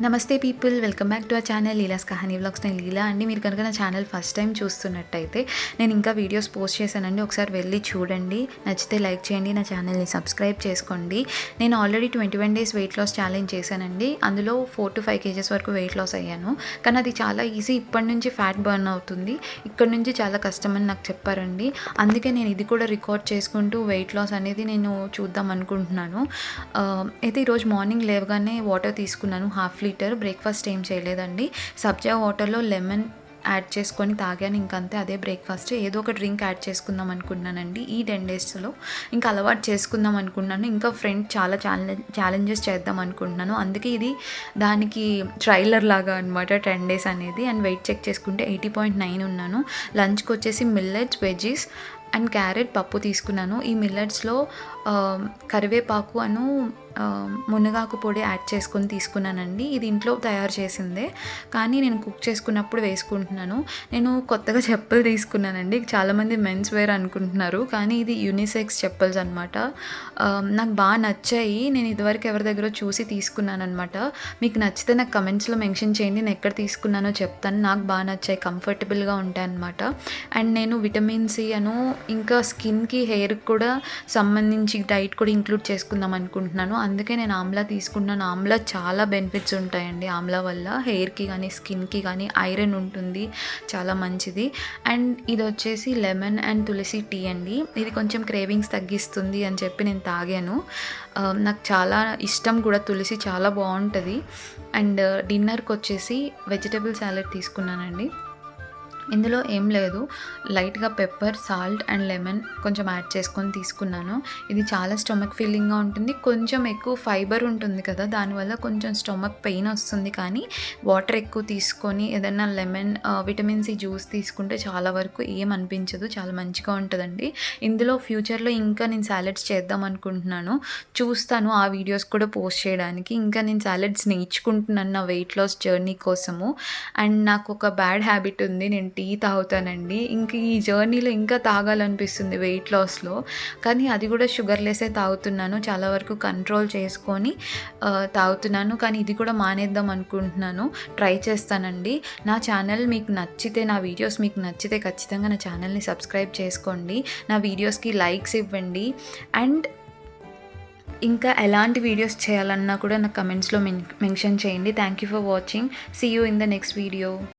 నమస్తే people, welcome back to our channel Leela's Kahani vlogs. నేను లీలా అండి. మీరు కనుక నా ఛానల్ ఫస్ట్ టైం చూస్తున్నట్టయితే నేను ఇంకా వీడియోస్ పోస్ట్ చేశానండి, ఒకసారి వెళ్ళి చూడండి. నచ్చితే లైక్ చేయండి, నా ఛానల్ని సబ్స్క్రైబ్ చేసుకోండి. నేను already 21 days weight loss challenge చేశానండి. అందులో 4 to 5 kgs వరకు వెయిట్ లాస్ అయ్యాను. కానీ అది చాలా ఈజీ. ఇప్పటి నుంచి ఫ్యాట్ బర్న్ అవుతుంది, ఇక్కడ నుంచి చాలా కష్టం అని నాకు చెప్పారండి. అందుకే నేను ఇది కూడా రికార్డ్ చేసుకుంటూ వెయిట్ లాస్ అనేది నేను చూద్దాం అనుకుంటున్నాను. అయితే ఈరోజు మార్నింగ్ లేవగానే వాటర్ తీసుకున్నాను, ½ లీటర్. బ్రేక్ఫాస్ట్ ఏం చేయలేదండి. సబ్జా వాటర్లో లెమన్ యాడ్ చేసుకొని తాగాను, ఇంకంతే. అదే బ్రేక్ఫాస్ట్. ఏదో ఒక డ్రింక్ యాడ్ చేసుకుందాం అనుకున్నానండి ఈ 10 daysలో. ఇంకా అలవాటు చేసుకుందాం అనుకున్నాను. ఇంకా ఫ్రెండ్ చాలా ఛాలెంజెస్ చేద్దాం అనుకుంటున్నాను. అందుకే ఇది దానికి ట్రైలర్ లాగా అనమాట 10 days అనేది. అండ్ వెయిట్ చెక్ చేసుకుంటే 80.9 ఉన్నాను. లంచ్కి వచ్చేసి మిల్లెట్స్, వెజ్జీస్ అండ్ క్యారెట్, పప్పు తీసుకున్నాను. ఈ మిల్లెట్స్లో కరివేపాకు మునగాకు పొడి యాడ్ చేసుకొని తీసుకున్నానండి. ఇది ఇంట్లో తయారు చేసిందే, కానీ నేను కుక్ చేసుకున్నప్పుడు వేసుకుంటున్నాను. నేను కొత్తగా చెప్పులు తీసుకున్నానండి. చాలామంది మెన్స్ వేర్ అనుకుంటున్నారు, కానీ ఇది యూనిసెక్స్ చెప్పల్స్ అనమాట. నాకు బాగా నచ్చాయి. నేను ఇదివరకు ఎవరి దగ్గర చూసి తీసుకున్నాను అనమాట. మీకు నచ్చితే నాకు కమెంట్స్లో మెన్షన్ చేయండి, నేను ఎక్కడ తీసుకున్నానో చెప్తాను. నాకు బాగా నచ్చాయి, కంఫర్టబుల్గా ఉంటాయి అనమాట. అండ్ నేను విటమిన్ సి ఇంకా స్కిన్కి, హెయిర్కి కూడా సంబంధించి డైట్ కూడా ఇంక్లూడ్ చేసుకుందాం అనుకుంటున్నాను. అందుకే నేను ఆమ్లా తీసుకుంటున్నాను. ఆమ్లా చాలా బెనిఫిట్స్ ఉంటాయండి. ఆమ్లా వల్ల హెయిర్కి కానీ స్కిన్కి కానీ ఐరన్ ఉంటుంది, చాలా మంచిది. అండ్ ఇది వచ్చేసి లెమన్ అండ్ తులసి టీ అండి. ఇది కొంచెం క్రేవింగ్స్ తగ్గిస్తుంది అని చెప్పి నేను తాగాను. నాకు చాలా ఇష్టం కూడా, తులసి చాలా బాగుంటుంది. అండ్ డిన్నర్కి వచ్చేసి వెజిటబుల్ సాలెడ్ తీసుకున్నానండి. ఇందులో ఏం లేదు, లైట్గా పెప్పర్, సాల్ట్ అండ్ లెమన్ కొంచెం యాడ్ చేసుకొని తీసుకున్నాను. ఇది చాలా స్టమక్ ఫీలింగ్గా ఉంటుంది. కొంచెం ఎక్కువ ఫైబర్ ఉంటుంది కదా, దానివల్ల కొంచెం స్టమక్ పెయిన్ వస్తుంది. కానీ వాటర్ ఎక్కువ తీసుకొని ఏదైనా లెమన్, విటమిన్ సి జ్యూస్ తీసుకుంటే చాలా వరకు ఏం అనిపించదు, చాలా మంచిగా ఉంటుందండి. ఇందులో ఫ్యూచర్లో ఇంకా నేను సాలెడ్స్ చేద్దాం అనుకుంటున్నాను. చూస్తాను ఆ వీడియోస్ కూడా పోస్ట్ చేయడానికి. ఇంకా నేను సాలెడ్స్ నేర్చుకుంటున్నాను నా వెయిట్ లాస్ జర్నీ కోసము. అండ్ నాకు ఒక బ్యాడ్ హ్యాబిట్ ఉంది, నేను టీ తాగుతానండి. ఇంక ఈ జర్నీలో ఇంకా తాగాలనిపిస్తుంది వెయిట్ లాస్లో, కానీ అది కూడా షుగర్ లెస్సే తాగుతున్నాను. చాలా వరకు కంట్రోల్ చేసుకొని తాగుతున్నాను, కానీ ఇది కూడా మానేద్దాం అనుకుంటున్నాను. ట్రై చేస్తానండి. నా ఛానల్ మీకు నచ్చితే, నా వీడియోస్ మీకు నచ్చితే ఖచ్చితంగా నా ఛానల్ని సబ్స్క్రైబ్ చేసుకోండి. నా వీడియోస్కి లైక్స్ ఇవ్వండి. అండ్ ఇంకా ఎలాంటి వీడియోస్ చేయాలన్నా కూడా నాకు కమెంట్స్లో మెన్షన్ చేయండి. Thank you for watching. See you in the next video.